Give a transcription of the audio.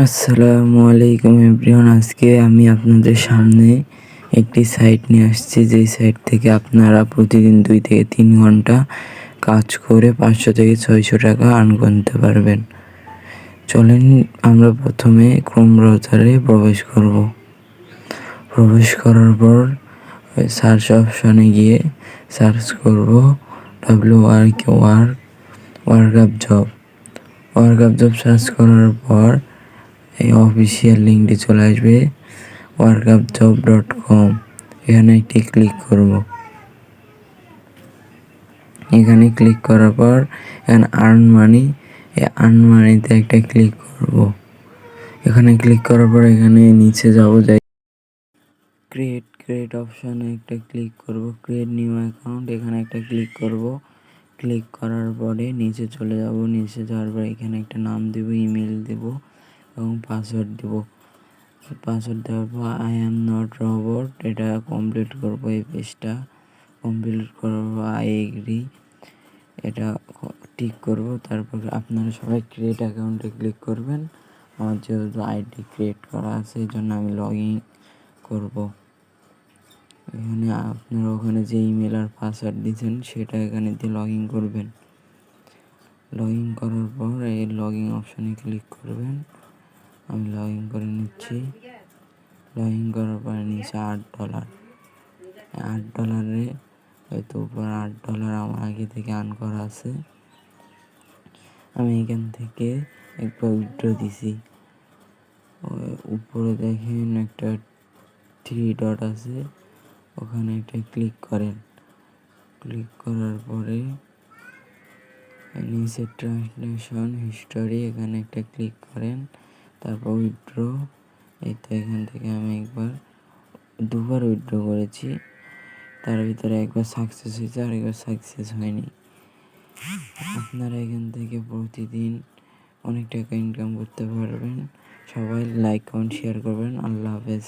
আসসালামু আলাইকুম এভরিওয়ান। আজকে আমি আপনাদের সামনে একটি সাইট নিয়ে আসছি, যেই সাইট থেকে আপনারা প্রতিদিন 2 থেকে 3 ঘন্টা কাজ করে 500 থেকে 600 টাকা আর্ন করতে পারবেন। চলেন আমরা প্রথমে ক্রোম ব্রাউজারে প্রবেশ করার পর সার্চ অপশনে গিয়ে সার্চ করব ওয়ার্কআপ জব সার্চ করার পর এই অফিসিয়াল লিঙ্কটি চলে আসবে workupjob.com। এখানে একটি ক্লিক করব। এখানে ক্লিক করার পর এখানে আর্ন মানিতে একটা ক্লিক করব। এখানে ক্লিক করার পর এখানে নিচে যাই ক্রিয়েট অপশানে একটা ক্লিক করব। ক্রিয়েট নিউ অ্যাকাউন্ট এখানে একটা ক্লিক করব। ক্লিক করার পরে নিচে চলে যাব। নিচে যাওয়ার পর এখানে একটা নাম দেব, ইমেল দেব এবং পাসওয়ার্ড দেব। পাসওয়ার্ড দেওয়ার পর আই অ্যাম নট রোবট এটা কমপ্লিট করবো। এই পেজটা কমপ্লিট করার পর আই এগ্রি এটা টিক করব। তারপর আপনারা সবাই ক্রিয়েট অ্যাকাউন্টে ক্লিক করবেন। আমার যেহেতু আইডি ক্রিয়েট করা আছে এই জন্য আমি লগ ইন করবো। এখানে আপনারা ওখানে যে ইমেল আর পাসওয়ার্ড দিয়েছেন সেটা এখানে দিয়ে লগ ইন করবেন। লগ ইন করার পর এই লগ ইন অপশানে ক্লিক করবেন। আমি লগ ইন করে নিচ্ছি। লগ ইন করার পরে নিচে $8 হয়তো উপর $8 আমার আগে থেকে আর্ন করা আছে। আমি এখান থেকে একবার উইথড্র দিছি। উপরে দেখেন একটা 3 ডট আছে, ওখানে একটা ক্লিক করেন। ক্লিক করার পরে নিচে ট্রান্সলেশন হিস্টোরি এখানে একটা ক্লিক করেন। তারপর উইথড্র এই তো এখান থেকে আমি দুবার উইথড্র করেছি। তার ভিতরে একবার সাকসেস হয়েছে আর একবার সাকসেস হয়নি। আপনারা এখান থেকে প্রতিদিন অনেক টাকা ইনকাম করতে পারবেন। সবাই লাইক কমেন্ট শেয়ার করবেন। আল্লাহ হাফেজ।